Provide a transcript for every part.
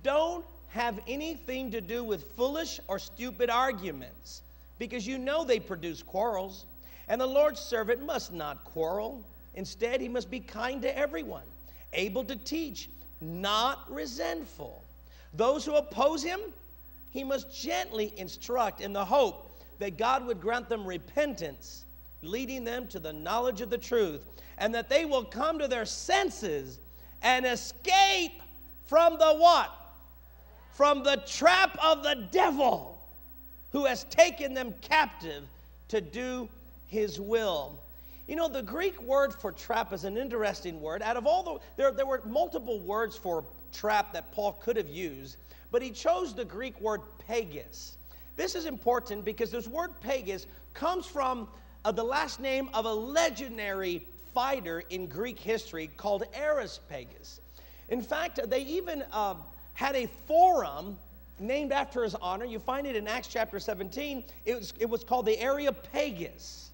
don't have anything to do with foolish or stupid arguments, because you know they produce quarrels. And the Lord's servant must not quarrel. Instead, he must be kind to everyone, able to teach, not resentful. Those who oppose him, he must gently instruct in the hope that God would grant them repentance, leading them to the knowledge of the truth, and that they will come to their senses and escape from the what? From the trap of the devil, who has taken them captive to do his will. You know, the Greek word for trap is an interesting word. Out of all there were multiple words for trap that Paul could have used, but he chose the Greek word pagus. This is important because this word pagus comes from the last name of a legendary fighter in Greek history called Pagus. In fact, they even had a forum named after his honor. You find it in Acts chapter 17. It was called the Areopagus.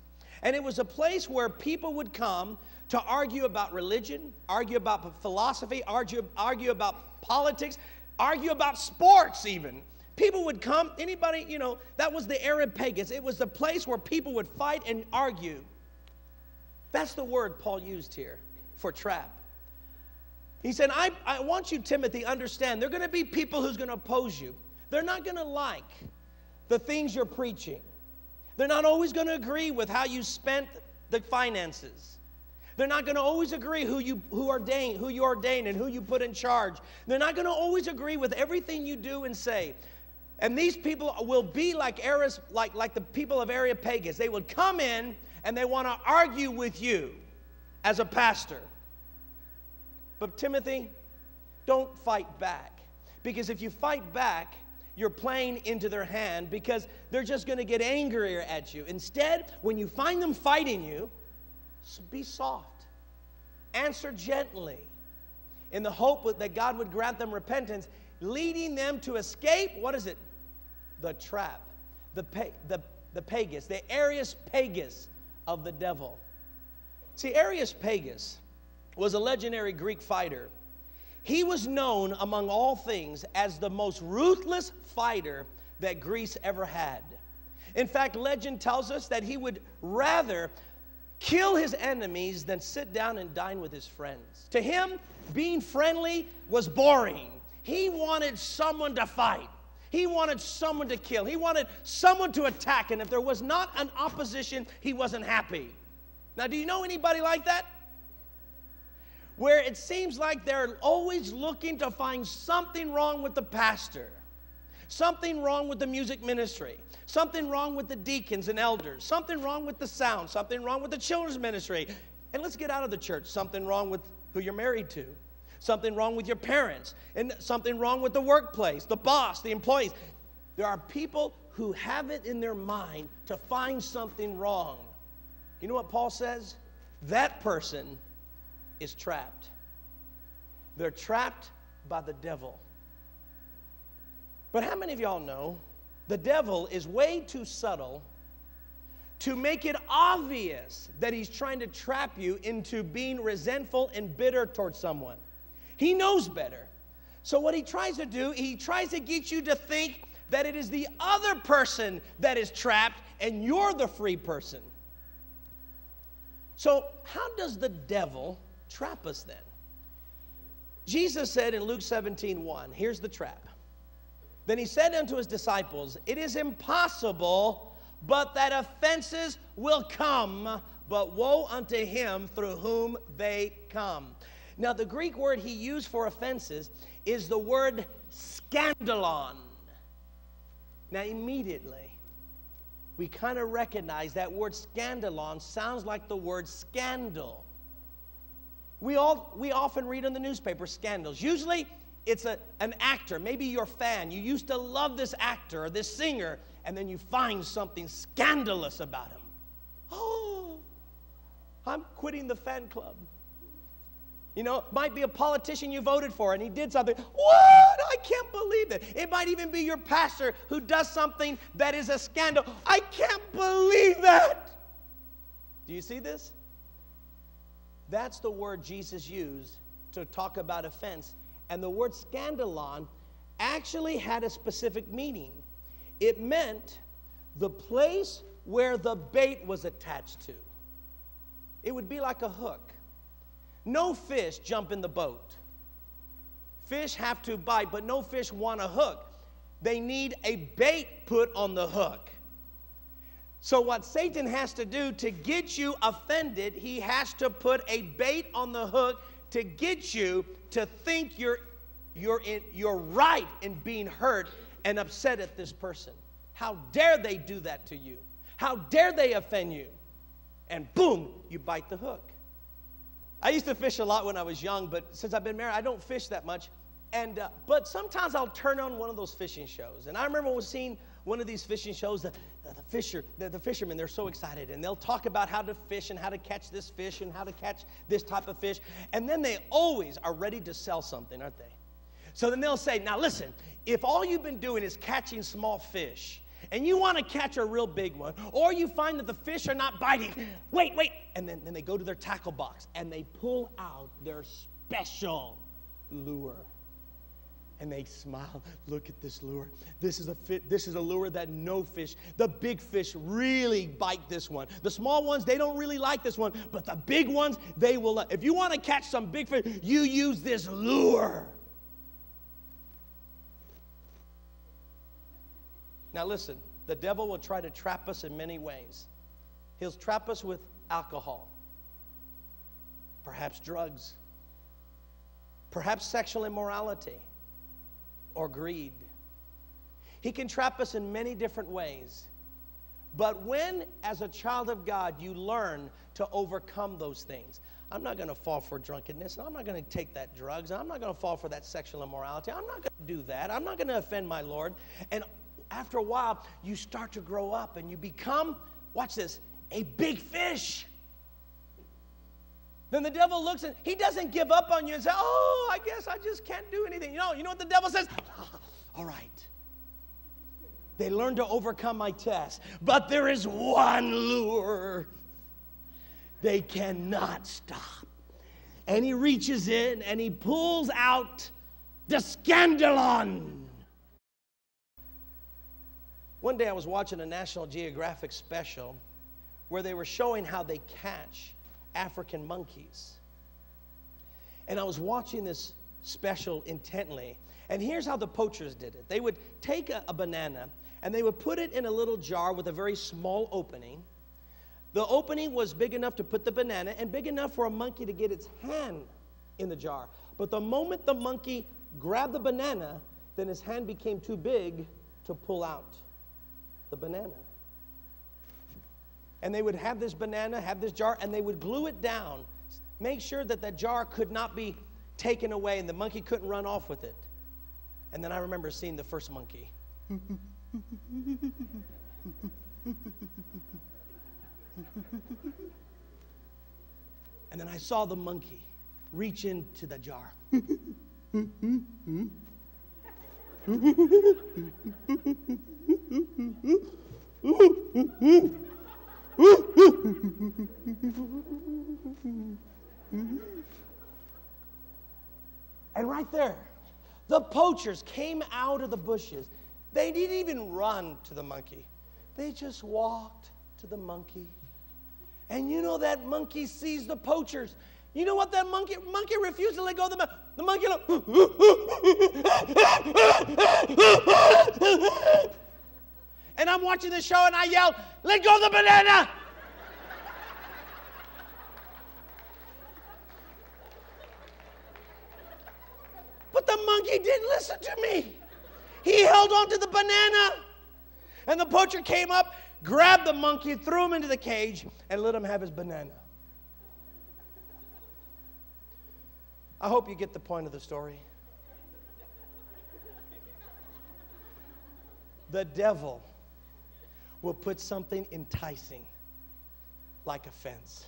And it was a place where people would come to argue about religion, argue about philosophy, argue about politics, argue about sports even. People would come, anybody, you know, that was the Areopagus. It was the place where people would fight and argue. That's the word Paul used here for trap. He said, I want you, Timothy, understand, there are going to be people who's going to oppose you. They're not going to like the things you're preaching. They're not always going to agree with how you spent the finances. They're not going to always agree who you ordain and who you put in charge. They're not going to always agree with everything you do and say. And these people will be like the people of Areopagus. They would come in and they want to argue with you as a pastor. But Timothy, don't fight back. Because if you fight back, you're playing into their hand, because they're just going to get angrier at you. Instead, when you find them fighting you, be soft. Answer gently in the hope that God would grant them repentance, leading them to escape, what is it? The trap, the pagus, the Areopagus of the devil. See, Areopagus was a legendary Greek fighter. He was known among all things as the most ruthless fighter that Greece ever had. In fact, legend tells us that he would rather kill his enemies than sit down and dine with his friends. To him, being friendly was boring. He wanted someone to fight. He wanted someone to kill. He wanted someone to attack. And if there was not an opposition, he wasn't happy. Now, do you know anybody like that? Where it seems like they're always looking to find something wrong with the pastor, something wrong with the music ministry, something wrong with the deacons and elders, something wrong with the sound, something wrong with the children's ministry. And let's get out of the church, something wrong with who you're married to, something wrong with your parents, and something wrong with the workplace, the boss, the employees. There are people who have it in their mind to find something wrong. You know what Paul says? That person is trapped. They're trapped by the devil. But how many of y'all know the devil is way too subtle to make it obvious that he's trying to trap you into being resentful and bitter towards someone? He knows better. So what he tries to do, he tries to get you to think that it is the other person that is trapped and you're the free person. So how does the devil trap us then? Jesus said in Luke 17:1, here's the trap. Then he said unto his disciples, it is impossible, but that offenses will come, but woe unto him through whom they come. Now the Greek word he used for offenses is the word scandalon. Now immediately, we kind of recognize that word scandalon sounds like the word scandal. We often read in the newspaper scandals. Usually it's an actor. Maybe you're a fan. You used to love this actor or this singer, and then you find something scandalous about him. Oh, I'm quitting the fan club. You know, it might be a politician you voted for and he did something. What? I can't believe it. It might even be your pastor who does something that is a scandal. I can't believe that. Do you see this? That's the word Jesus used to talk about offense. And the word scandalon actually had a specific meaning. It meant the place where the bait was attached to. It would be like a hook. No fish jump in the boat. Fish have to bite, but no fish want a hook. They need a bait put on the hook. So what Satan has to do to get you offended, he has to put a bait on the hook to get you to think you're right in being hurt and upset at this person. How dare they do that to you? How dare they offend you? And boom, you bite the hook. I used to fish a lot when I was young, but since I've been married, I don't fish that much. But sometimes I'll turn on one of those fishing shows. And I remember seeing one of these fishing shows, the fishermen, they're so excited. And they'll talk about how to fish and how to catch this fish and how to catch this type of fish. And then they always are ready to sell something, aren't they? So then they'll say, now listen, if all you've been doing is catching small fish, and you want to catch a real big one, or you find that the fish are not biting, wait. And then they go to their tackle box, and they pull out their special lure. And they smile, look at this lure. This is a lure that no fish, the big fish really bite this one. The small ones, they don't really like this one, but the big ones, they will. If you want to catch some big fish, you use this lure. Now listen, the devil will try to trap us in many ways. He'll trap us with alcohol, perhaps drugs, perhaps sexual immorality, or greed. He can trap us in many different ways. But when, as a child of God, you learn to overcome those things, I'm not going to fall for drunkenness, and I'm not going to take that drugs, and I'm not going to fall for that sexual immorality. I'm not going to do that. I'm not going to offend my Lord. And after a while, you start to grow up and you become, watch this, a big fish. Then the devil looks and he doesn't give up on you and say, oh, I guess I just can't do anything. You know what the devil says? All right. They learn to overcome my test. But there is one lure. They cannot stop. And he reaches in and he pulls out the scandalon. One day I was watching a National Geographic special where they were showing how they catch African monkeys. And I was watching this special intently. And here's how the poachers did it. They would take a banana and they would put it in a little jar with a very small opening. The opening was big enough to put the banana and big enough for a monkey to get its hand in the jar. But the moment the monkey grabbed the banana, then his hand became too big to pull out the banana. And they would have this banana, have this jar, and they would glue it down. Make sure that the jar could not be taken away and the monkey couldn't run off with it. And then I remember seeing the first monkey. And then I saw the monkey reach into the jar. And right there, the poachers came out of the bushes. They didn't even run to the monkey. They just walked to the monkey. And you know that monkey sees the poachers. You know what that monkey refused to let go of the monkey. And I'm watching the show and I yell, let go of the banana. But the monkey didn't listen to me. He held on to the banana. And the poacher came up, grabbed the monkey, threw him into the cage, and let him have his banana. I hope you get the point of the story. The devil will put something enticing like a fence.